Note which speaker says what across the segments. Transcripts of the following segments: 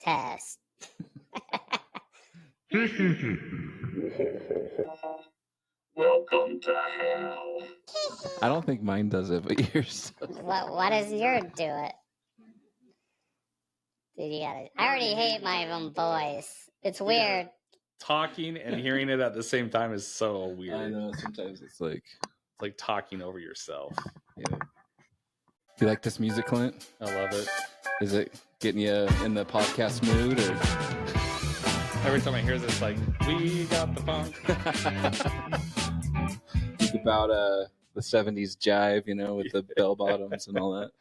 Speaker 1: Test.
Speaker 2: Welcome to hell.
Speaker 3: I don't think mine does it, but yours does.
Speaker 1: Why does yours do it? Dude, I already hate my own voice. It's weird.
Speaker 2: Talking and hearing it at the same time is so weird.
Speaker 3: I know, sometimes it's like
Speaker 2: talking over yourself.
Speaker 3: Yeah. Do you like this music, Clint?
Speaker 2: I love it.
Speaker 3: Is it getting you in the podcast mood, or
Speaker 2: every time I hear this, like, we got the funk?
Speaker 3: Think about the 70s jive, with the bell bottoms and all that.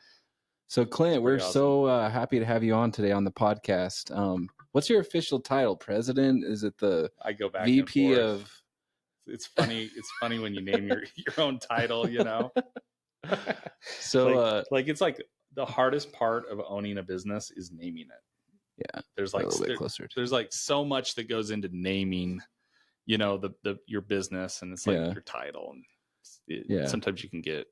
Speaker 3: So, Clint, we're awesome. So happy to have you on today on the podcast. What's your official title? President? Is it the
Speaker 2: I go back
Speaker 3: VP
Speaker 2: and
Speaker 3: of?
Speaker 2: It's funny. It's funny when you name your own title.
Speaker 3: So,
Speaker 2: it's like the hardest part of owning a business is naming it.
Speaker 3: Yeah,
Speaker 2: there's like
Speaker 3: a little bit closer.
Speaker 2: There's like so much that goes into naming, your business, and it's like your title, and sometimes you can get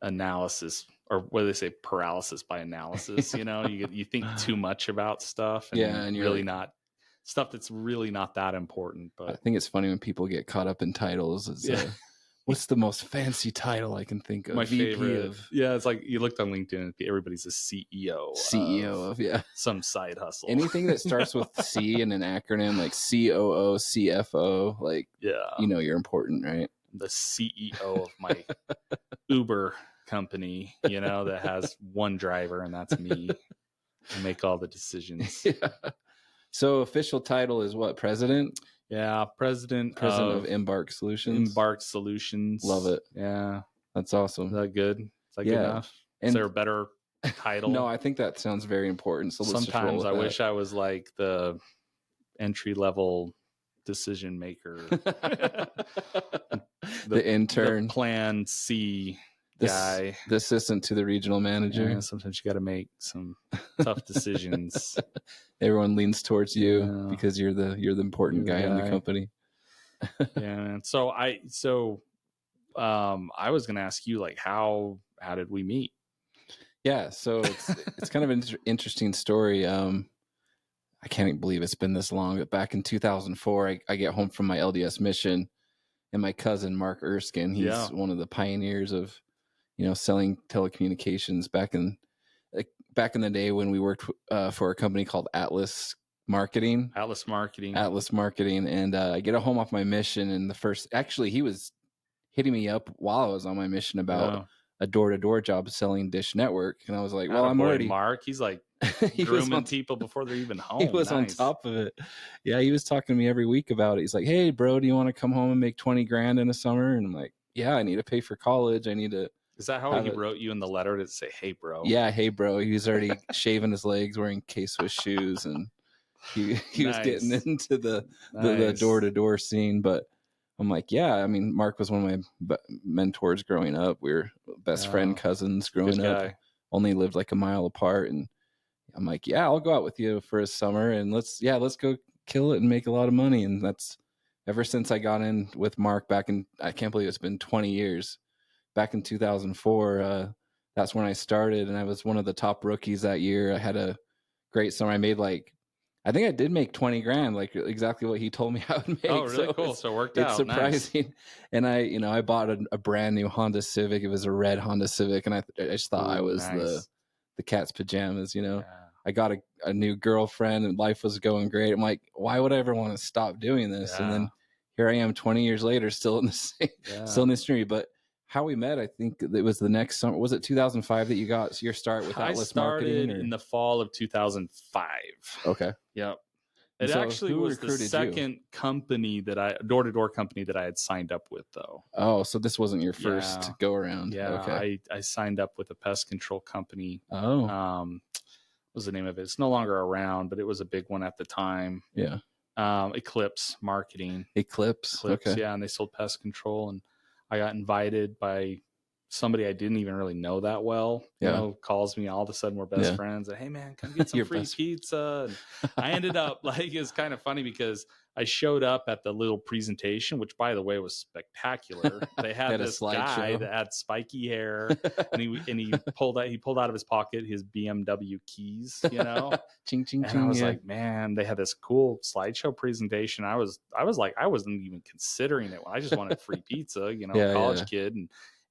Speaker 2: analysis, or what do they say, paralysis by analysis. You think too much about stuff, and you're really not stuff that's really not that important. But
Speaker 3: I think it's funny when people get caught up in titles. What's the most fancy title I can think of?
Speaker 2: My
Speaker 3: VP
Speaker 2: favorite.
Speaker 3: Of.
Speaker 2: Yeah, it's like you looked on LinkedIn and everybody's a CEO.
Speaker 3: CEO of
Speaker 2: some side hustle.
Speaker 3: Anything that starts with C in an acronym, like COO, CFO, you're important, right?
Speaker 2: The CEO of my Uber company, that has one driver, and that's me. I make all the decisions.
Speaker 3: Yeah. So official title is what? President?
Speaker 2: Yeah, president
Speaker 3: of Embarc Solutions.
Speaker 2: Embarc Solutions.
Speaker 3: Love it.
Speaker 2: Yeah.
Speaker 3: That's awesome.
Speaker 2: Is that good? Is that good enough? Is there a better title?
Speaker 3: No, I think that sounds very important. So
Speaker 2: sometimes I wish I was like the entry-level decision maker.
Speaker 3: the intern.
Speaker 2: The plan C guy.
Speaker 3: The assistant to the regional manager.
Speaker 2: Yeah, sometimes you got to make some tough decisions.
Speaker 3: Everyone leans towards you because you're the important guy in the company.
Speaker 2: Yeah. So I was going to ask you, like, how did we meet?
Speaker 3: Yeah. So it's kind of an interesting story. I can't even believe it's been this long, but back in 2004, I get home from my LDS mission, and my cousin, Mark Erskine, he's one of the pioneers of, selling telecommunications back in the day when we worked for a company called Atlas Marketing. And I get home off my mission, and he was hitting me up while I was on my mission about a door-to-door job selling Dish Network. And I was like, well, I'm already
Speaker 2: Mark. He's like grooming people before they're even home.
Speaker 3: He was on top of it. Yeah. He was talking to me every week about it. He's like, hey bro, do you want to come home and make 20 grand in a summer? And I'm like, yeah, I need to pay for college. I need to.
Speaker 2: Is that how he wrote you in the letter to say, hey bro?
Speaker 3: Yeah. Hey bro. He was already shaving his legs, wearing K-Swiss shoes, and he was getting into the door-to-door scene. But I'm like, yeah, I mean, Mark was one of my mentors growing up. We were best friend cousins growing up, only lived like a mile apart. And I'm like, yeah, I'll go out with you for a summer, and let's go kill it and make a lot of money. And that's ever since I got in with Mark back in, I can't believe it's been 20 years, back in 2004. That's when I started, and I was one of the top rookies that year. I had a great summer. I made I think I did make 20 grand, like exactly what he told me I would make.
Speaker 2: Oh, really? Cool. So it worked out.
Speaker 3: It's surprising. Nice. And I bought a brand new Honda Civic. It was a red Honda Civic. And I just thought I was the cat's pajamas, Yeah. I got a new girlfriend, and life was going great. I'm like, why would I ever want to stop doing this? Yeah. And then here I am 20 years later, still in the industry. But how we met, I think it was the next summer. Was it 2005 that you got your start with Atlas Marketing?
Speaker 2: I started in the fall of 2005.
Speaker 3: Okay.
Speaker 2: Yep. It actually was the second company door-to-door company that I had signed up with, though.
Speaker 3: Oh, so this wasn't your first go around.
Speaker 2: Yeah. Okay. I signed up with a pest control company.
Speaker 3: Oh.
Speaker 2: What was the name of it? It's no longer around, but it was a big one at the time.
Speaker 3: Yeah.
Speaker 2: Eclipse Marketing.
Speaker 3: Eclipse. Okay.
Speaker 2: Yeah. And they sold pest control, and I got invited by somebody I didn't even really know that well, you know, calls me. All of a sudden we're best friends, and hey man, come get some free pizza. And I ended up like, it's kind of funny because I showed up at the little presentation, which by the way was spectacular. They had this guy that had spiky hair, and he pulled out of his pocket his BMW keys, you know.
Speaker 3: Ching, ching,
Speaker 2: and
Speaker 3: ching,
Speaker 2: I was like, man, they had this cool slideshow presentation. I was like, I wasn't even considering it. I just wanted free pizza, you know, college kid.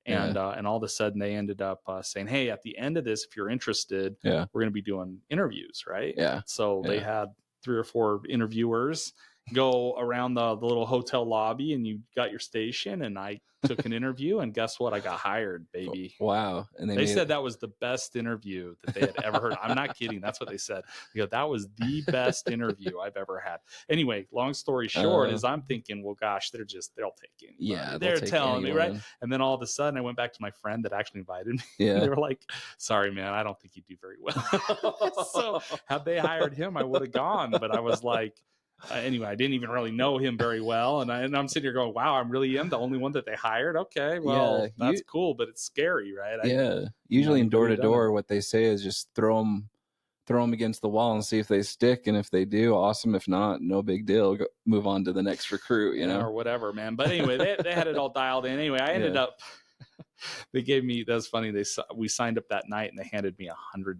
Speaker 2: And all of a sudden they ended up saying, hey, at the end of this, if you're interested, we're going to be doing interviews. Right.
Speaker 3: Yeah.
Speaker 2: So they had 3 or 4 interviewers go around the little hotel lobby, and you got your station, and I took an interview, and guess what? I got hired, baby.
Speaker 3: Wow. And
Speaker 2: they said that was the best interview that they had ever heard. I'm not kidding. That's what they said. They go, that was the best interview I've ever had. Anyway, long story short is I'm thinking, well, gosh, they'll take anybody.
Speaker 3: Yeah,
Speaker 2: they're telling me, right? And then all of a sudden I went back to my friend that actually invited me. Yeah. They were like, sorry, man, I don't think you do very well. So had they hired him, I would have gone. But I was like, anyway, I didn't even really know him very well. And I'm sitting here going, wow, I really am the only one that they hired. Okay, well, that's cool, but it's scary, right?
Speaker 3: Usually in door to door, what they say is just throw them against the wall and see if they stick. And if they do, awesome. If not, no big deal. Move on to the next recruit, you know,
Speaker 2: or whatever, man. But anyway, they had it all dialed in. Anyway, I ended up, they gave me, that's funny. We signed up that night and they handed me $100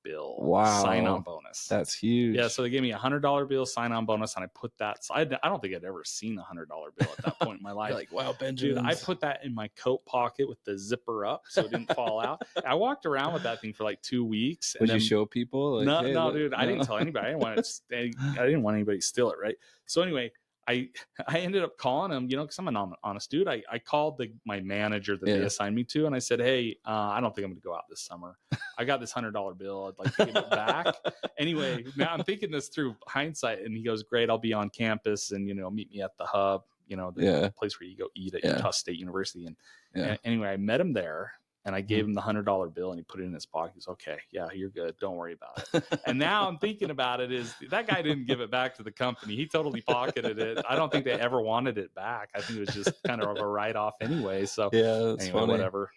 Speaker 2: bill.
Speaker 3: Wow.
Speaker 2: Sign-on bonus.
Speaker 3: That's huge.
Speaker 2: Yeah. So they gave me $100 bill sign-on bonus, and I put that, I don't think I'd ever seen $100 bill at that point in my life.
Speaker 3: Like, wow, Benjamin.
Speaker 2: Dude, I put that in my coat pocket with the zipper up so it didn't fall out. I walked around with that thing for like 2 weeks.
Speaker 3: Would you show people? Like,
Speaker 2: no,
Speaker 3: hey,
Speaker 2: no, dude, I didn't tell anybody. I didn't want anybody to steal it. Right. So anyway, I ended up calling him, you know, because I'm an honest dude. I called my manager that they assigned me to, and I said, hey, I don't think I'm going to go out this summer. I got this $100 bill. I'd like to give it back. Anyway, now I'm thinking this through hindsight, and he goes, great, I'll be on campus, and, you know, meet me at the hub, you know, the place where you go eat at Utah State University. And anyway, I met him there. And I gave him the $100 bill, and he put it in his pocket. He's okay. Yeah, you're good. Don't worry about it. And now I'm thinking about it is that guy didn't give it back to the company. He totally pocketed it. I don't think they ever wanted it back. I think it was just kind of a write-off anyway. So
Speaker 3: that's
Speaker 2: anyway,
Speaker 3: funny.
Speaker 2: Whatever.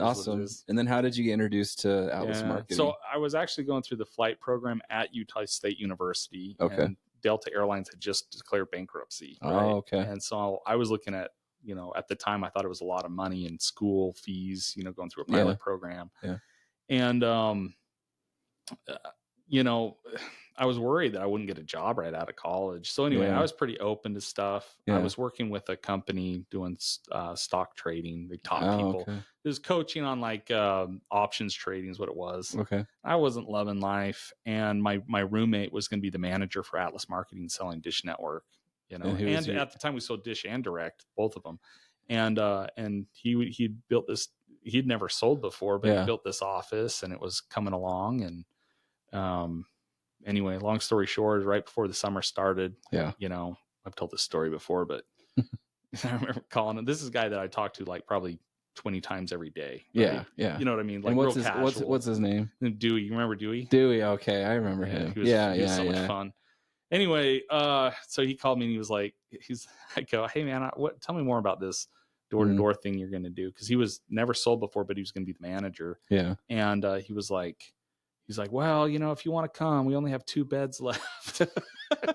Speaker 3: Awesome. And then how did you get introduced to Atlas Marketing?
Speaker 2: So I was actually going through the flight program at Utah State University. Okay. And Delta Airlines had just declared bankruptcy. Right?
Speaker 3: Oh, okay.
Speaker 2: And so I was looking at, you know, at the time I thought it was a lot of money in school fees, you know, going through a pilot program. Yeah. And, you know, I was worried that I wouldn't get a job right out of college. So anyway, I was pretty open to stuff. I was working with a company doing stock trading. They taught people. Okay. It was coaching on like options trading is what it was. Okay. I wasn't loving life. And my roommate was going to be the manager for Atlas Marketing selling Dish Network. You know, and at the time we sold Dish and Direct, both of them. And he built this, he'd never sold before, but he built this office, and it was coming along. And anyway, long story short, right before the summer started, you know, I've told this story before, but I remember calling him. This is a guy that I talked to like probably 20 times every day. Right? Yeah. You know what I mean? Like,
Speaker 3: what's
Speaker 2: real casual.
Speaker 3: What's his name?
Speaker 2: Dewey. You remember Dewey?
Speaker 3: Dewey. Okay. I remember him.
Speaker 2: He was so much fun. Anyway, so he called me, and he was like, I go, hey man, tell me more about this door-to-door thing you're going to do. Cause he was never sold before, but he was going to be the manager. Yeah. And he's like, well, you know, if you want to come, we only have 2 beds left.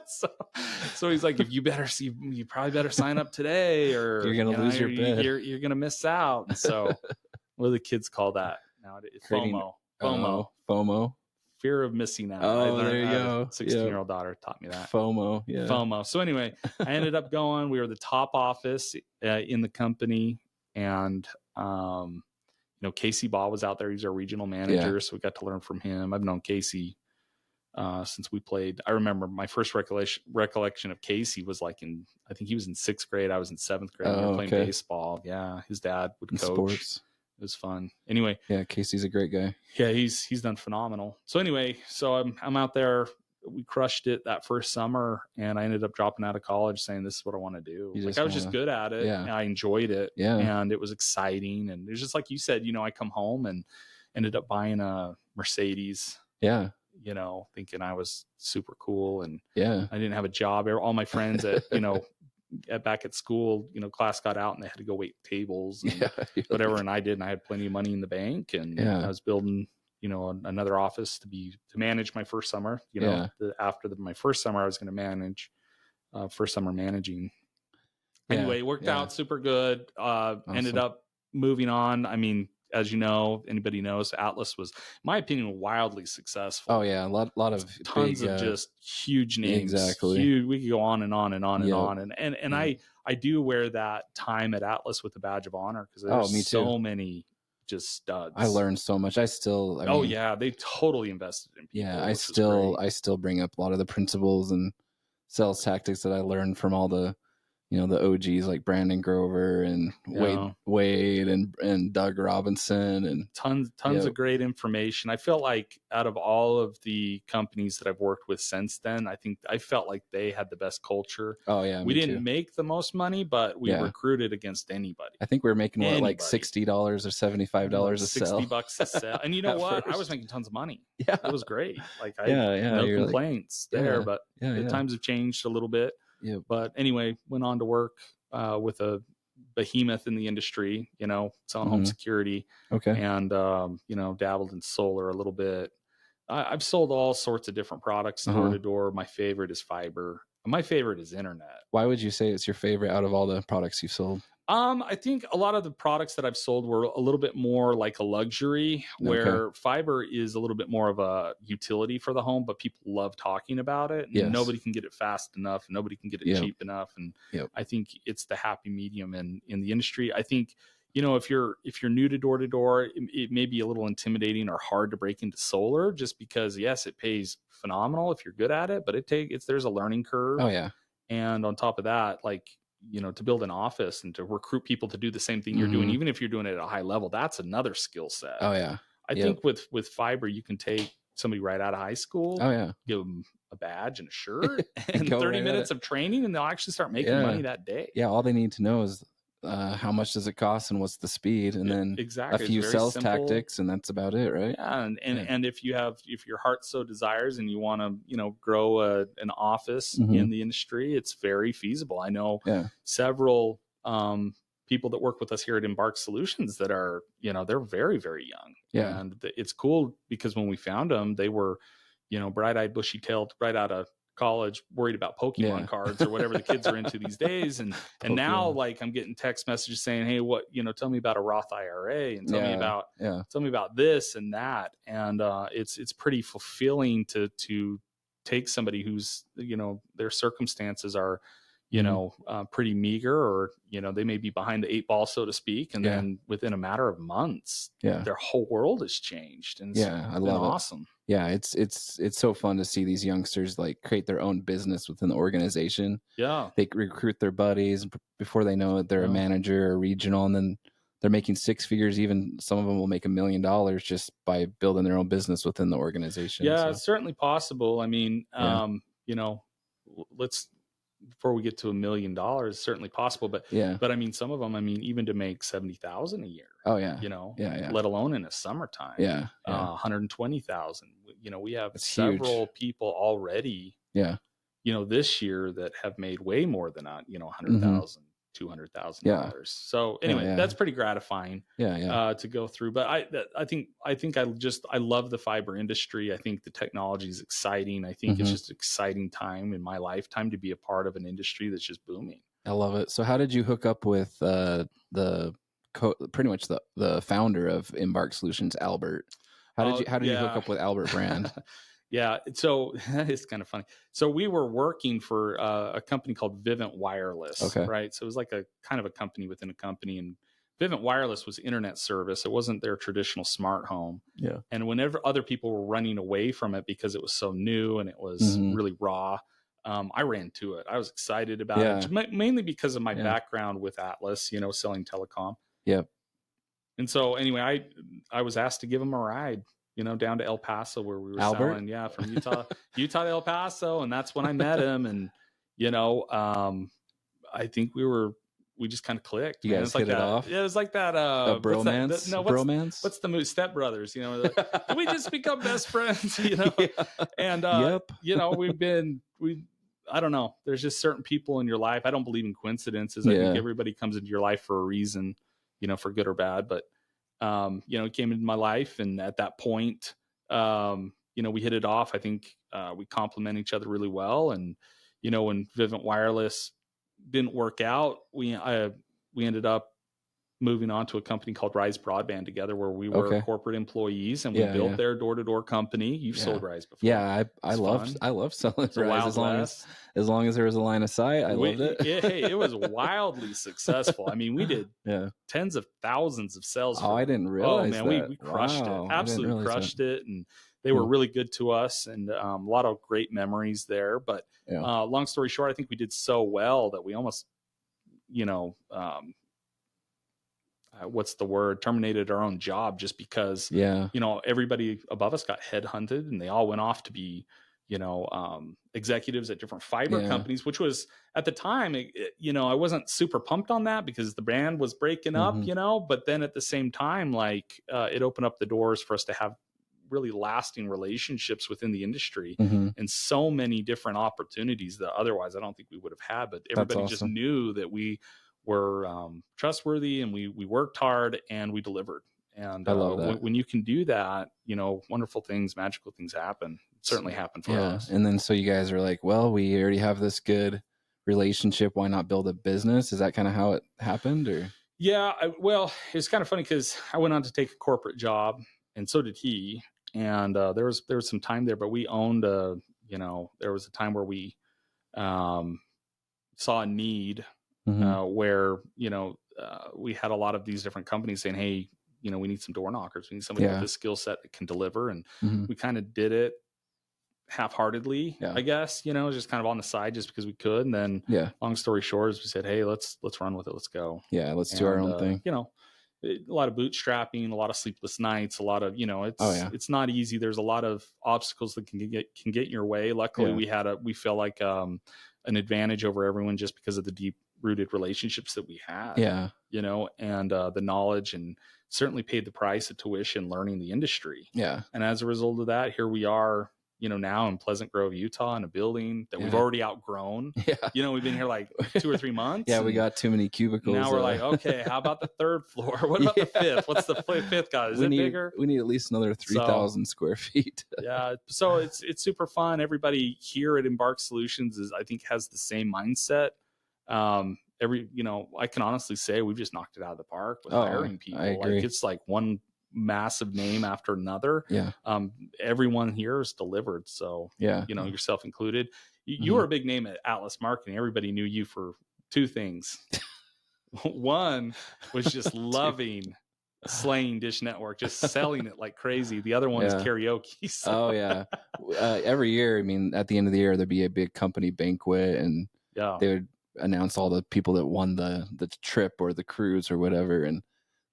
Speaker 2: so he's like, you probably better sign up today, or
Speaker 3: you're going to lose your bed.
Speaker 2: You're going to miss out. And so what do the kids call that nowadays? FOMO. Fear of missing out.
Speaker 3: Oh, there you go.
Speaker 2: 16-year-old daughter taught me that.
Speaker 3: FOMO. Yeah.
Speaker 2: FOMO. So anyway, I ended up going. We were the top office in the company, and you know, Casey Ball was out there. He's our regional manager, so we got to learn from him. I've known Casey since we played. I remember my first recollection of Casey was like I think he was in 6th grade. I was in 7th grade. We were playing baseball. Yeah, his dad would coach.
Speaker 3: Sports.
Speaker 2: It was fun. Anyway.
Speaker 3: Yeah, Casey's a great guy.
Speaker 2: Yeah, he's done phenomenal. So anyway, I'm out there. We crushed it that first summer, and I ended up dropping out of college saying, this is what I want to do. I was just good at it. Yeah. And I enjoyed it. Yeah. And it was exciting. And it was just like you said, you know, I come home and ended up buying a Mercedes. Yeah. You know, thinking I was super cool, and I didn't have a job. All my friends at, you know, back at school, class got out and they had to go wait tables and whatever. And I did, and I had plenty of money in the bank, and I was building, another office to manage my first summer, after my first summer, I was going to manage, first summer managing. Anyway, it worked out super good. Awesome. Ended up moving on. I mean, as you know, anybody knows, Atlas was, in my opinion, wildly successful.
Speaker 3: Oh yeah, a lot of
Speaker 2: tons of just huge names.
Speaker 3: Exactly.
Speaker 2: Huge, we could go on and on and on and on. And I do wear that time at Atlas with the badge of honor, because there's so many just studs.
Speaker 3: I learned so much. I mean,
Speaker 2: they totally invested in people.
Speaker 3: Yeah, I still bring up a lot of the principles and sales tactics that I learned from all the the OGs like Brandon Grover and Wade and Doug Robinson, and
Speaker 2: tons of great information. I felt like out of all of the companies that I've worked with since then, I felt like they had the best culture.
Speaker 3: Oh yeah,
Speaker 2: we didn't make the most money, but we recruited against anybody.
Speaker 3: I think we were making like $60 or $75 a sell.
Speaker 2: $60 a sell. And you know what? I was making tons of money. Yeah, it was great. Like no complaints there, but the times have changed a little bit. Yeah. But anyway, went on to work with a behemoth in the industry, selling home security.
Speaker 3: Okay.
Speaker 2: And, dabbled in solar a little bit. I've sold all sorts of different products door to door. My favorite is fiber. My favorite is internet.
Speaker 3: Why would you say it's your favorite out of all the products you've sold?
Speaker 2: I think a lot of the products that I've sold were a little bit more like a luxury, where fiber is a little bit more of a utility for the home, but people love talking about it. And nobody can get it fast enough. Nobody can get it cheap enough. And I think it's the happy medium in the industry. I think, if you're new to door, it may be a little intimidating or hard to break into solar, just because, yes, it pays phenomenal if you're good at it, but there's a learning curve.
Speaker 3: Oh yeah.
Speaker 2: And on top of that, like, to build an office and to recruit people to do the same thing you're doing, even if you're doing it at a high level, that's another skill set.
Speaker 3: Oh yeah.
Speaker 2: I think with fiber, you can take somebody right out of high school, give them a badge and a shirt and 30 minutes of training, and they'll actually start making money that day.
Speaker 3: Yeah. All they need to know is how much does it cost and what's the speed, and then a few sales tactics, and that's about it, right?
Speaker 2: Yeah. And if your heart so desires and you want to, grow an office in the industry, it's very feasible. I know several people that work with us here at Embarc Solutions that are, they're very, very young.
Speaker 3: Yeah.
Speaker 2: And it's cool because when we found them, they were, bright-eyed, bushy-tailed, right out of college, worried about Pokemon cards or whatever the kids are into these days. And now, like, I'm getting text messages saying, hey, tell me about a Roth IRA, and tell me about this and that. And it's pretty fulfilling to take somebody who's, their circumstances are, pretty meager, or, they may be behind the 8 ball, so to speak. And then within a matter of months, their whole world has changed. And
Speaker 3: I love it.
Speaker 2: Awesome.
Speaker 3: Yeah. It's so fun to see these youngsters like create their own business within the organization.
Speaker 2: Yeah.
Speaker 3: They recruit their buddies before they know it. They're a manager or regional, and then they're making 6 figures. Even some of them will make $1 million just by building their own business within the organization.
Speaker 2: Yeah. So. It's certainly possible. I mean, before we get to $1 million, it's certainly possible, but I mean, some of them, even to make 70,000 a year.
Speaker 3: Oh yeah.
Speaker 2: Let alone in the summertime. 120,000. We have several people already, this year that have made way more than $100,000, $200,000. So anyway, that's pretty gratifying. To go through. But I think I love the fiber industry. I think the technology is exciting. I think it's just an exciting time in my lifetime to be a part of an industry that's just booming.
Speaker 3: I love it. So how did you hook up with pretty much the founder of Embarc Solutions, Albert? How did you hook up with Albert Brand?
Speaker 2: Yeah. So that is kind of funny. So we were working for a company called Vivint Wireless, right? So it was like a kind of a company within a company, and Vivint Wireless was internet service. It wasn't their traditional smart home. Yeah. And whenever other people were running away from it because it was so new and it was really raw, I ran to it. I was excited about it, mainly because of my background with Atlas, selling telecom.
Speaker 3: Yep.
Speaker 2: And so anyway, I was asked to give him a ride, down to El Paso, where we were selling, from Utah to El Paso. And that's when I met him. And, I think we just kind of clicked.
Speaker 3: You guys hit it off?
Speaker 2: Yeah, it was like that.
Speaker 3: A bromance?
Speaker 2: Bromance? What's the movie? Step Brothers, Did we just become best friends, And, we've I don't know. There's just certain people in your life. I don't believe in coincidences. I think everybody comes into your life for a reason, for good or bad. But, it came into my life. And at that point, we hit it off. I think we complement each other really well. And, when Vivint Wireless didn't work out, we ended up moving on to a company called Rise Broadband together, where we were corporate employees, and we built their door-to-door company. You've sold Rise before.
Speaker 3: Yeah, I love selling Rise as long as there was a line of sight. I loved it.
Speaker 2: It was wildly successful. I mean, we did tens of thousands of sales.
Speaker 3: I didn't realize
Speaker 2: that. We crushed it. Absolutely crushed it. And they were really good to us, and a lot of great memories there. But long story short, I think we did so well that we almost, what's the word? Terminated our own job, just because, everybody above us got headhunted, and they all went off to be, executives at different fiber companies, which was at the time, I wasn't super pumped on that because the brand was breaking up, but then at the same time, like, it opened up the doors for us to have really lasting relationships within the industry and so many different opportunities that otherwise I don't think we would have had. But everybody just knew that we were trustworthy, and we worked hard, and we delivered. And
Speaker 3: I love that.
Speaker 2: When you can do that, wonderful things, magical things happen. It certainly happened for us.
Speaker 3: And then so you guys are like, well, we already have this good relationship. Why not build a business? Is that kind of how it happened? Or
Speaker 2: well, it's kind of funny because I went on to take a corporate job, and so did he. And there was some time there, but we owned there was a time where we saw a need where, we had a lot of these different companies saying, hey, we need some door knockers. We need somebody with this skill set that can deliver. And we kind of did it half-heartedly, I guess, just kind of on the side just because we could. And then long story short is we said, hey, let's run with it. Let's go.
Speaker 3: Yeah. Let's do our own thing.
Speaker 2: A lot of bootstrapping, a lot of sleepless nights, a lot of, it's not easy. There's a lot of obstacles that can get in your way. Luckily we feel like an advantage over everyone just because of the deep rooted relationships that we had, and the knowledge, and certainly paid the price of tuition learning the industry. Yeah. And as a result of that, here we are, now in Pleasant Grove, Utah, in a building that we've already outgrown. Yeah. We've been here like 2 or 3 months.
Speaker 3: We got too many cubicles.
Speaker 2: Now we're like, okay, how about the 3rd floor? What about the 5th? What's the 5th guy? Is it bigger?
Speaker 3: We need at least another 3,000 square feet.
Speaker 2: So it's super fun. Everybody here at Embarc Solutions I think has the same mindset. I can honestly say we've just knocked it out of the park with hiring people.
Speaker 3: I agree.
Speaker 2: Like, it's like one massive name after another. Everyone here is delivered. So, yourself included. You were a big name at Atlas Marketing. Everybody knew you for 2 things. One was just loving slaying Dish Network, just selling it like crazy. The other one is karaoke. So.
Speaker 3: Every year, I mean, at the end of the year, there'd be a big company banquet, and they would announce all the people that won the trip or the cruise or whatever, and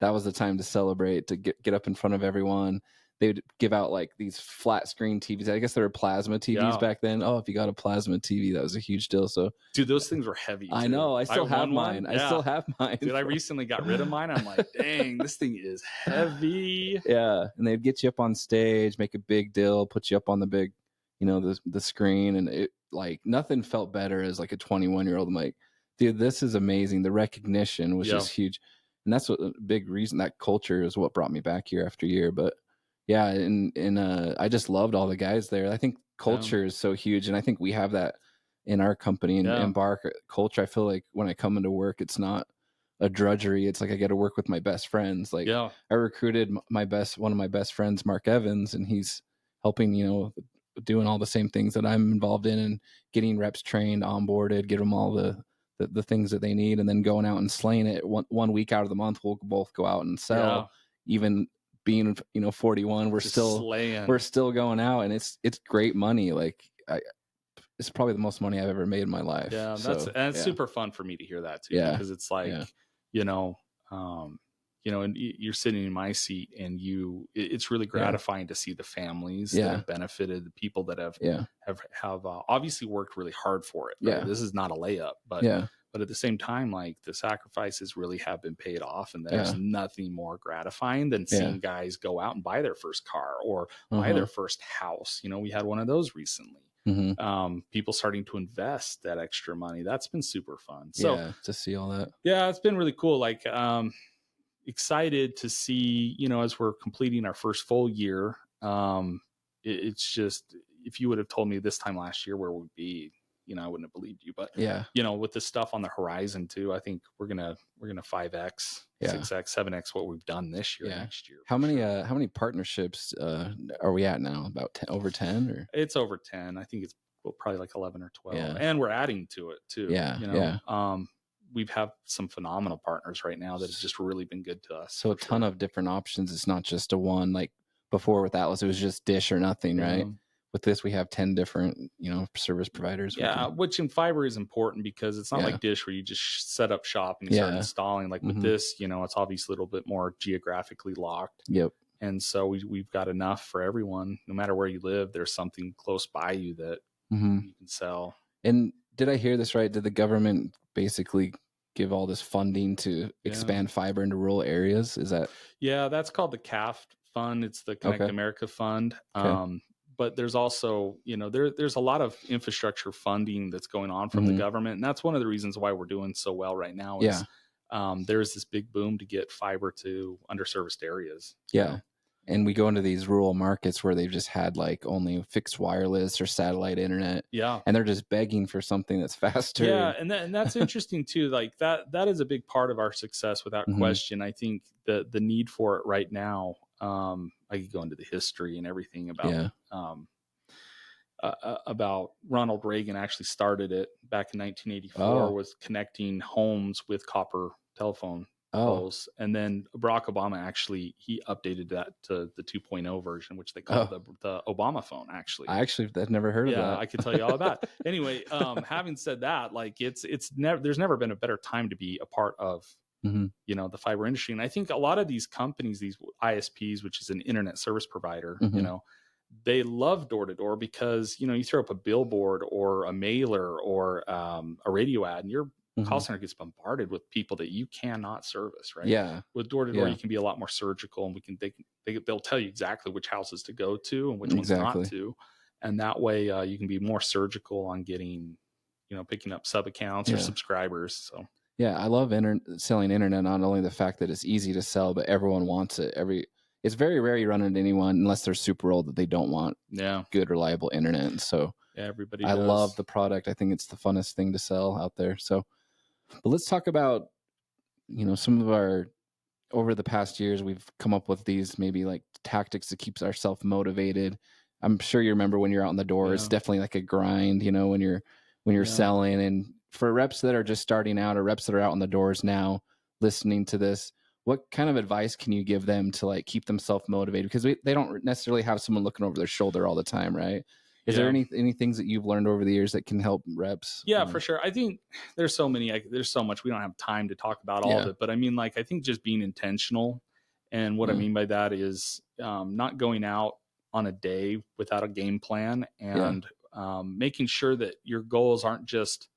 Speaker 3: that was the time to celebrate, to get up in front of everyone. They would give out like these flat screen TVs. I guess there were plasma TVs back then. Oh, if you got a plasma TV, that was a huge deal. So,
Speaker 2: dude, those things were heavy.
Speaker 3: I know. I still have mine. I still have mine.
Speaker 2: Dude, I recently got rid of mine. I'm like, dang, this thing is heavy.
Speaker 3: Yeah, and they'd get you up on stage, make a big deal, put you up on the big, the screen, and it, like, nothing felt better as like a 21-year-old. I'm like, dude, this is amazing. The recognition was just huge. And that's what a big reason, that culture is what brought me back year after year. But I just loved all the guys there. I think culture is so huge. And I think we have that in our company and Embarc culture. I feel like when I come into work, it's not a drudgery. It's like I get to work with my best friends. Like I recruited one of my best friends, Mark Evans, and he's helping, doing all the same things that I'm involved in, and getting reps trained, onboarded, get them all the things that they need, and then going out and slaying it. One week out of the month, we'll both go out and sell. Even being 41, we're still going out, and it's great money. Like it's probably the most money I've ever made in my life.
Speaker 2: Yeah, it's super fun for me to hear that too, because it's like and you're sitting in my seat, and it's really gratifying to see the families that have benefited, the people that have obviously worked really hard for it. Right? This is not a layup, but at the same time, like, the sacrifices really have been paid off, and there's nothing more gratifying than seeing guys go out and buy their first car or buy their first house. We had one of those recently. people starting to invest that extra money. That's been super fun. So
Speaker 3: to see all that.
Speaker 2: Yeah, it's been really cool. Like, excited to see, as we're completing our first full year. It's just, if you would have told me this time last year where we'd be, I wouldn't have believed you. But with this stuff on the horizon too, I think we're gonna 5x, 6x, 7x what we've done this year, next year.
Speaker 3: How many partnerships are we at now? About 10, over 10, or
Speaker 2: it's over 10. I think it's probably like 11 or 12, and we're adding to it too. We've have some phenomenal partners right now that have just really been good to us.
Speaker 3: So a ton of different options. It's not just a one, like before with Atlas, it was just Dish or nothing, right? With this, we have 10 different, service providers.
Speaker 2: Which in fiber is important because it's not like Dish where you just set up shop and you start installing. Like with this, it's obviously a little bit more geographically locked.
Speaker 3: Yep.
Speaker 2: And so we've got enough for everyone. No matter where you live, there's something close by you that you can sell.
Speaker 3: And did I hear this right? Did the government basically give all this funding to expand fiber into rural areas? Is that?
Speaker 2: Yeah, that's called the CAF fund. It's the Connect America Fund. Okay. But there's also, there's a lot of infrastructure funding that's going on from the government. And that's one of the reasons why we're doing so well right now is there's this big boom to get fiber to underserviced areas.
Speaker 3: Yeah. And we go into these rural markets where they've just had like only fixed wireless or satellite internet.
Speaker 2: Yeah.
Speaker 3: And they're just begging for something that's faster.
Speaker 2: Yeah. And that's interesting too. Like that is a big part of our success without question. I think the need for it right now, I could go into the history and everything about Ronald Reagan actually started it back in 1984 with connecting homes with copper telephone poles. And then Barack Obama actually, he updated that to the 2.0 version, which they call the Obama phone actually.
Speaker 3: I've never heard of that.
Speaker 2: Yeah, I could tell you all about it. Anyway, having said that, like there's never been a better time to be a part of the fiber industry. And I think a lot of these companies, these ISPs, which is an internet service provider, they love door to door because, you throw up a billboard or a mailer or a radio ad and your call center gets bombarded with people that you cannot service, right?
Speaker 3: Yeah.
Speaker 2: With door to door, you can be a lot more surgical and they'll tell you exactly which houses to go to and which ones not to. And that way you can be more surgical on getting, picking up sub accounts or subscribers. So.
Speaker 3: Yeah, I love selling internet. Not only the fact that it's easy to sell, but everyone wants it. It's very rare you run into anyone unless they're super old that they don't want good, reliable internet. And so
Speaker 2: everybody
Speaker 3: I love the product. I think it's the funnest thing to sell out there. So, but let's talk about some of our over the past years we've come up with these maybe like tactics that keeps ourselves motivated. I'm sure you remember when you're out in the door. It's definitely like a grind. When you're selling and. For reps that are just starting out or reps that are out on the doors now listening to this, what kind of advice can you give them to like keep themselves motivated? Because they don't necessarily have someone looking over their shoulder all the time, right? Is there any things that you've learned over the years that can help reps?
Speaker 2: Yeah, for sure. I think there's so much. We don't have time to talk about all of it. But I mean, like, I think just being intentional. And what I mean by that is not going out on a day without a game plan and making sure that your goals aren't just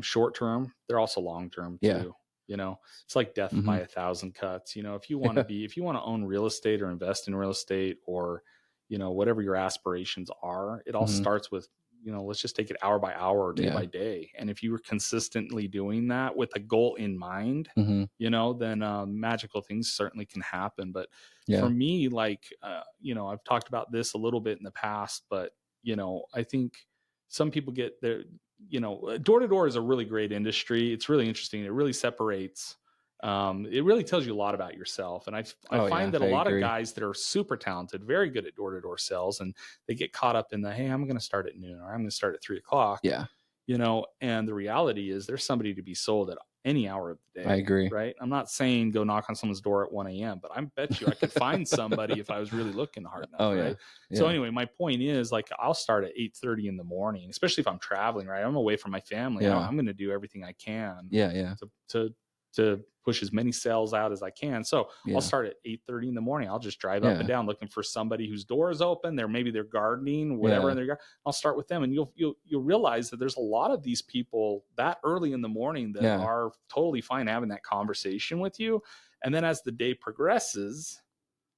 Speaker 2: short term, they're also long term too. It's like death by 1,000 cuts. If you want to own real estate or invest in real estate or whatever your aspirations are, it all starts with let's just take it hour by hour or day by day. And if you were consistently doing that with a goal in mind, then magical things certainly can happen. But for me, like I've talked about this a little bit in the past, but I think some people get their door to door is a really great industry. It's really interesting. It really separates. It really tells you a lot about yourself. And I find that a lot of guys that are super talented, very good at door to door sales, and they get caught up in hey, I'm going to start at noon or I'm going to start at 3:00.
Speaker 3: Yeah.
Speaker 2: And the reality is there's somebody to be sold at any hour of the day.
Speaker 3: I agree.
Speaker 2: Right. I'm not saying go knock on someone's door at 1 a.m., but I bet you I could find somebody if I was really looking hard enough. Right. Yeah. So anyway, my point is like, I'll start at 8:30 in the morning, especially if I'm traveling, right? I'm away from my family. I'm going to do everything I can to push as many sales out as I can. So I'll start at 8:30 in the morning. I'll just drive up and down looking for somebody whose door is open. Maybe they're gardening, whatever in their yard. I'll start with them, and you'll realize that there's a lot of these people that early in the morning that are totally fine having that conversation with you. And then as the day progresses,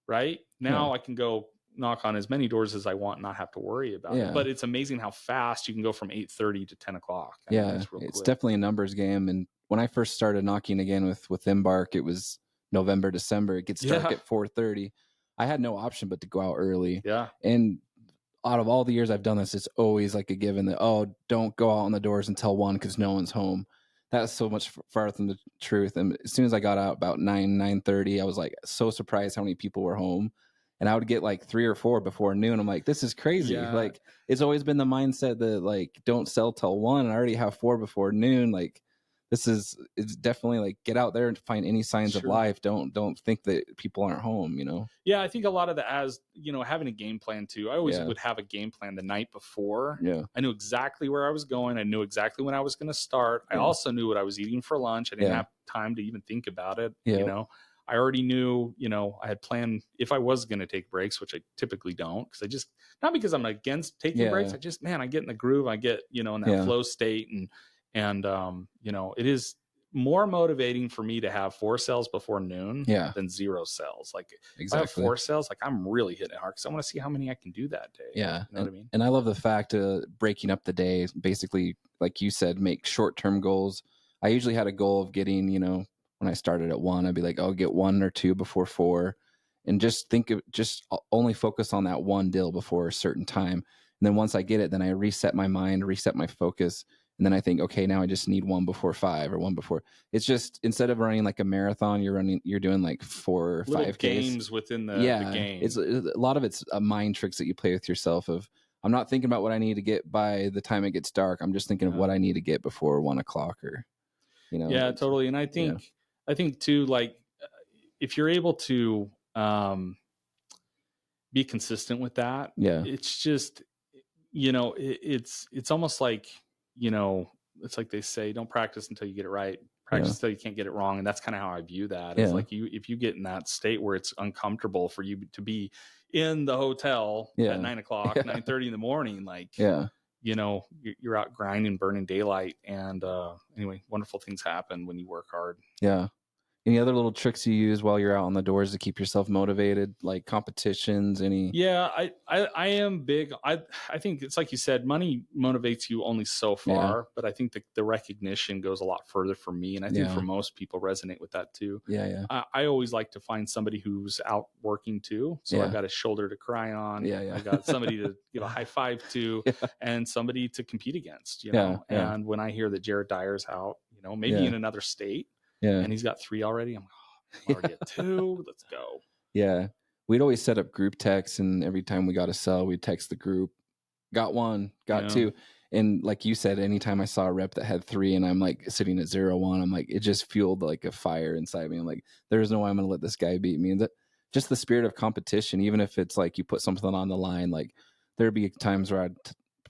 Speaker 2: right now I can go knock on as many doors as I want and not have to worry about it. But it's amazing how fast you can go from 8:30 to 10 o'clock. I mean,
Speaker 3: it's definitely a numbers game. And when I first started knocking again with Embarc, it was November, December. It gets dark at 4:30. I had no option but to go out early.
Speaker 2: Yeah.
Speaker 3: And out of all the years I've done this, it's always like a given that, don't go out on the doors until 1 because no one's home. That's so much farther from the truth. And as soon as I got out about 9:30, I was like so surprised how many people were home. And I would get like 3 or 4 before noon. I'm like, this is crazy.
Speaker 2: Yeah.
Speaker 3: Like, it's always been the mindset that like, don't sell till 1. And I already have 4 before noon. Like, it's definitely like, get out there and find any signs of life. Don't think that people aren't home,
Speaker 2: Yeah, I think a lot of that, as having a game plan too. I always would have a game plan the night before.
Speaker 3: Yeah.
Speaker 2: I knew exactly where I was going. I knew exactly when I was going to start. I also knew what I was eating for lunch. I didn't have time to even think about it. I already knew, I had planned if I was going to take breaks, which I typically don't, because not because I'm against taking breaks. I get in the groove. I get, in that flow state, and it is more motivating for me to have 4 sales before noon than 0 sales. Like if I have 4 sales, like I'm really hitting it hard because I want to see how many I can do that day.
Speaker 3: Yeah.
Speaker 2: You know what I mean?
Speaker 3: And I love the fact of breaking up the day, basically, like you said, make short-term goals. I usually had a goal of getting, when I started at 1, I'd be like, I'll get 1 or 2 before 4, and just only focus on that one deal before a certain time. And then once I get it, then I reset my mind, reset my focus. And then I think, okay, now I just need 1 before 5 or 1 before. It's just, instead of running like a marathon, you're doing like 4 or 5
Speaker 2: games within the game.
Speaker 3: It's a lot of it's mind tricks that you play with yourself of, I'm not thinking about what I need to get by the time it gets dark. I'm just thinking of what I need to get before 1 o'clock or,
Speaker 2: Yeah, totally. And I think too, like if you're able to be consistent with that, it's just, it's almost like, it's like they say, don't practice until you get it right. Practice until you can't get it wrong. And that's kind of how I view that. It's like if you get in that state where it's uncomfortable for you to be in the hotel at 9 o'clock, 9:30 in the morning, like, you're out grinding, burning daylight. And anyway, wonderful things happen when you work hard.
Speaker 3: Yeah. Any other little tricks you use while you're out on the doors to keep yourself motivated, like competitions, any?
Speaker 2: Yeah, I am big. I think it's like you said, money motivates you only so far, but I think the recognition goes a lot further for me. And I think for most people resonate with that too.
Speaker 3: Yeah.
Speaker 2: I always like to find somebody who's out working too. So I've got a shoulder to cry on.
Speaker 3: Yeah.
Speaker 2: I got somebody to give a high five to and somebody to compete against, And when I hear that Jared Dyer's out, maybe in another state, and he's got 3 already, I'm like, I'm already at 2. Let's go.
Speaker 3: Yeah. We'd always set up group texts, and every time we got a sell, we'd text the group, got 1, got 2. And like you said, anytime I saw a rep that had 3 and I'm like sitting at 0-1, I'm like, it just fueled like a fire inside me. I'm like, there's no way I'm going to let this guy beat me. And just the spirit of competition, even if it's like you put something on the line, like there'd be times where I'd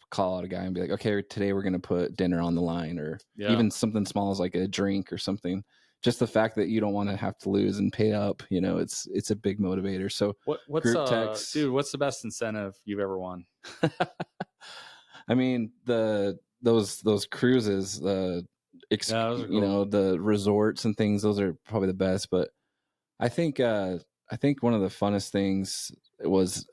Speaker 3: call out a guy and be like, okay, today we're going to put dinner on the line, or even something small as like a drink or something. Just the fact that you don't want to have to lose and pay up, it's a big motivator. So
Speaker 2: what's
Speaker 3: group text,
Speaker 2: dude, what's the best incentive you've ever won?
Speaker 3: I mean, those cruises, the resorts and things, those are probably the best. But I think one of the funnest things was,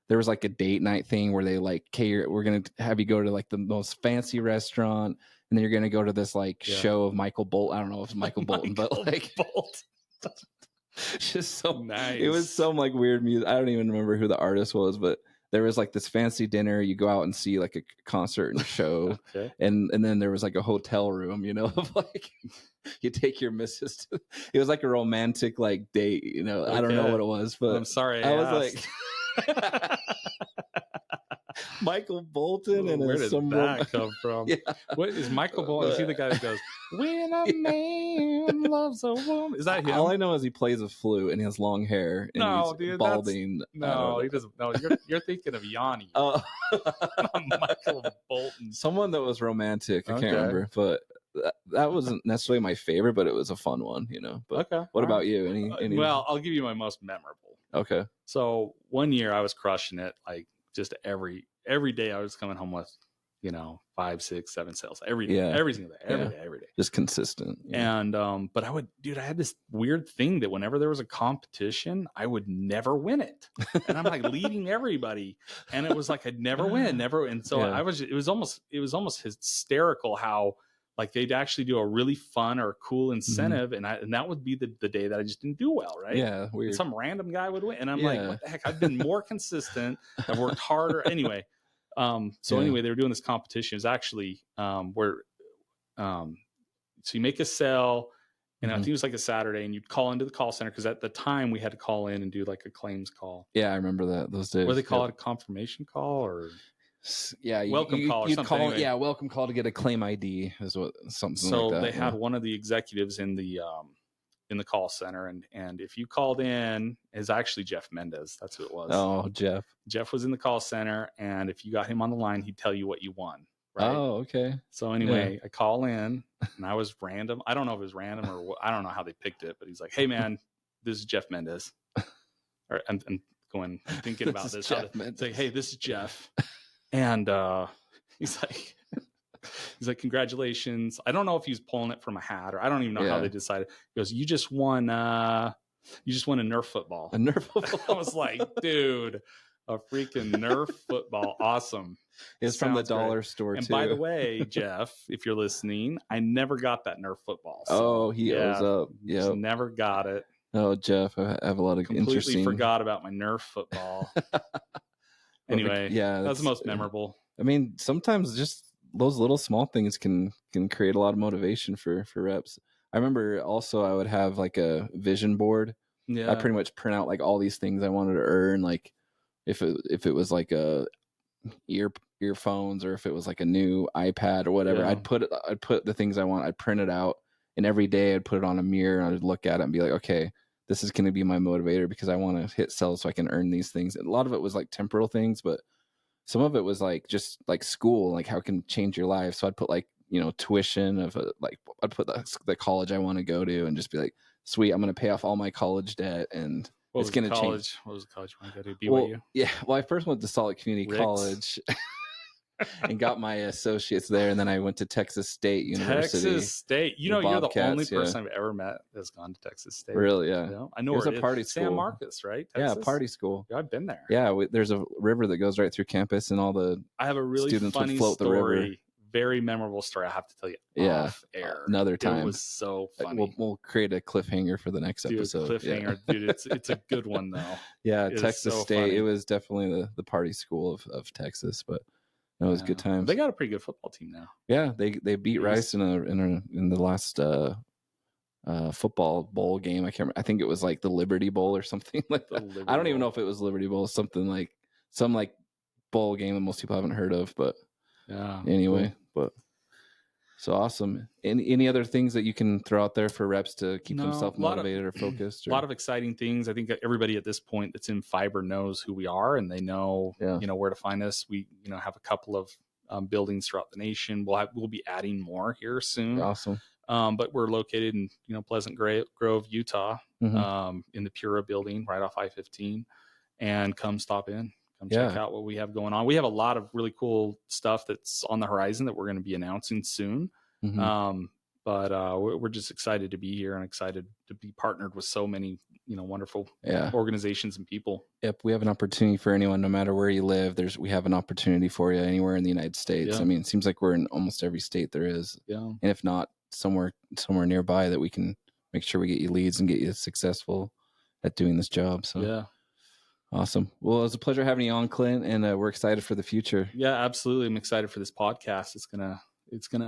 Speaker 3: there was like a date night thing where they like, okay, we're going to have you go to like the most fancy restaurant, and then you're going to go to this like show of Michael Bolton. I don't know if it's Michael Bolton, but like just so nice. It was some like weird music. I don't even remember who the artist was, but there was like this fancy dinner. You go out and see like a concert and a show. And then there was like a hotel room, of like, you take your missus to, it was like a romantic like date, I don't know what it was, but
Speaker 2: I'm sorry.
Speaker 3: I was like, Michael Bolton, and
Speaker 2: where did that come from? What is Michael Bolton? Is he the guy that goes, when a man loves a woman? Is that him?
Speaker 3: All I know is he plays a flute and he has long hair. And
Speaker 2: no,
Speaker 3: he's
Speaker 2: dude,
Speaker 3: balding.
Speaker 2: No, he doesn't. No, you're thinking of Yanni.
Speaker 3: Oh,
Speaker 2: Michael Bolton.
Speaker 3: Someone that was romantic. I can't remember, but that wasn't necessarily my favorite, but it was a fun one, But what about you? Any?
Speaker 2: Well, I'll give you my most memorable.
Speaker 3: Okay.
Speaker 2: So one year I was crushing it, like just every day I was coming home with 5, 6, 7 sales every day, every single day, every day.
Speaker 3: Just consistent.
Speaker 2: Yeah. And, but I had this weird thing that whenever there was a competition, I would never win it. And I'm like leading everybody. And it was like, I'd never win, never. And so it was almost hysterical how like they'd actually do a really fun or cool incentive. And that would be the day that I just didn't do well. Right.
Speaker 3: Yeah. Weird.
Speaker 2: And some random guy would win. And I'm like, what the heck? I've been more consistent. I've worked harder anyway. Anyway, they were doing this competition. It was actually so you make a sale, and I think it was like a Saturday, and you'd call into the call center because at the time we had to call in and do like a claims call.
Speaker 3: Yeah, I remember those days.
Speaker 2: What do they call it? A confirmation call or welcome call or
Speaker 3: you'd
Speaker 2: something.
Speaker 3: Call,
Speaker 2: anyway.
Speaker 3: Yeah, welcome call to get a claim ID is what something.
Speaker 2: So
Speaker 3: like that.
Speaker 2: They had one of the executives in the call center, and if you called in, is actually Jeff Mendez. That's who it was.
Speaker 3: Oh, Jeff.
Speaker 2: Jeff was in the call center, and if you got him on the line, he'd tell you what you won. Right?
Speaker 3: Oh, okay.
Speaker 2: So anyway, I call in, and I was random. I don't know if it was random or what, I don't know how they picked it, but he's like, "Hey, man, this is Jeff Mendez." Or I'm thinking about this. It's like, "Hey, this is Jeff," and he's like, "Congratulations." I don't know if he's pulling it from a hat, or I don't even know how they decided. He goes, "You just won a Nerf football."
Speaker 3: A Nerf football.
Speaker 2: I was like, "Dude, a freaking Nerf football! Awesome!"
Speaker 3: It's from the dollar store,
Speaker 2: and
Speaker 3: too.
Speaker 2: By the way, Jeff, if you're listening, I never got that Nerf football.
Speaker 3: So, he owes up.
Speaker 2: Yeah, never got it.
Speaker 3: Oh, Jeff, I have a lot of
Speaker 2: completely forgot about my Nerf football. Anyway, that's the most memorable.
Speaker 3: I mean, sometimes just those little small things can create a lot of motivation for reps. I remember also I would have like a vision board.
Speaker 2: Yeah,
Speaker 3: I pretty much print out like all these things I wanted to earn. Like if it was like a earphones, or if it was like a new iPad or whatever, I'd put the things I want, I'd print it out, and every day I'd put it on a mirror and I'd look at it and be like, okay, this is going to be my motivator because I want to hit sell so I can earn these things. And a lot of it was like temporal things, but some of it was like just like school, like how it can change your life. So I'd put like, tuition of I'd put the college I want to go to and just be like, sweet, I'm going to pay off all my college debt. And it's going to change.
Speaker 2: What was the college you want to go to? BYU?
Speaker 3: Well, I first went to Salt Lake Community College and got my associates there. And then I went to Texas State University.
Speaker 2: Texas State. You're the only person I've ever met that's gone to Texas State.
Speaker 3: Really? Yeah.
Speaker 2: I know
Speaker 3: it was a party school.
Speaker 2: San Marcos, right? Texas?
Speaker 3: Yeah, party school.
Speaker 2: Yeah, I've been there.
Speaker 3: Yeah, there's a river that goes right through campus, and all the
Speaker 2: I have a really
Speaker 3: students
Speaker 2: funny
Speaker 3: would float
Speaker 2: story.
Speaker 3: The river.
Speaker 2: Very memorable story. I have to tell you. Off air.
Speaker 3: Another time.
Speaker 2: It was so funny.
Speaker 3: We'll create a cliffhanger for the next episode.
Speaker 2: Cliffhanger, dude. It's a good one though.
Speaker 3: Yeah, Texas State. Funny. It was definitely the party school of Texas, but it was good times.
Speaker 2: They got a pretty good football team now.
Speaker 3: Yeah, they beat Rice in the last football bowl game. I can't remember. I think it was like the Liberty Bowl or something like that. I don't even know if it was Liberty Bowl. Something like some like bowl game that most people haven't heard of, but.
Speaker 2: Yeah.
Speaker 3: Anyway, but so awesome. Any other things that you can throw out there for reps to keep themselves motivated or focused?
Speaker 2: A lot of exciting things. I think everybody at this point that's in fiber knows who we are, and they know where to find us. We have a couple of buildings throughout the nation. We'll be adding more here soon.
Speaker 3: Awesome.
Speaker 2: But we're located in Pleasant Grove, Utah, in the Pura building right off I-15, and come stop in. Check out what we have going on. We have a lot of really cool stuff that's on the horizon that we're going to be announcing soon. But we're just excited to be here and excited to be partnered with so many, wonderful organizations and people.
Speaker 3: Yep. We have an opportunity for anyone, no matter where you live. We have an opportunity for you anywhere in the United States.
Speaker 2: Yeah.
Speaker 3: I mean, it seems like we're in almost every state there is.
Speaker 2: Yeah.
Speaker 3: And if not, somewhere nearby that we can make sure we get you leads and get you successful at doing this job. So
Speaker 2: yeah.
Speaker 3: Awesome. Well, it was a pleasure having you on, Clint, and we're excited for the future.
Speaker 2: Yeah, absolutely. I'm excited for this podcast. It's gonna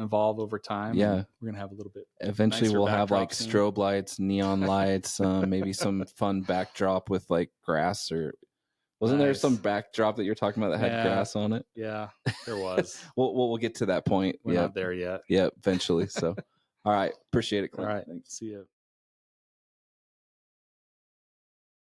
Speaker 2: evolve over time.
Speaker 3: Yeah,
Speaker 2: we're gonna have a little bit.
Speaker 3: Eventually, we'll have like strobe lights, neon lights, maybe some fun backdrop with like grass or. Wasn't there some backdrop that you're talking about that had grass on it?
Speaker 2: Yeah, there was.
Speaker 3: We'll get to that point.
Speaker 2: We're not there yet.
Speaker 3: Yeah, eventually. So, all right. Appreciate it, Clint.
Speaker 2: All right. Thanks. See you.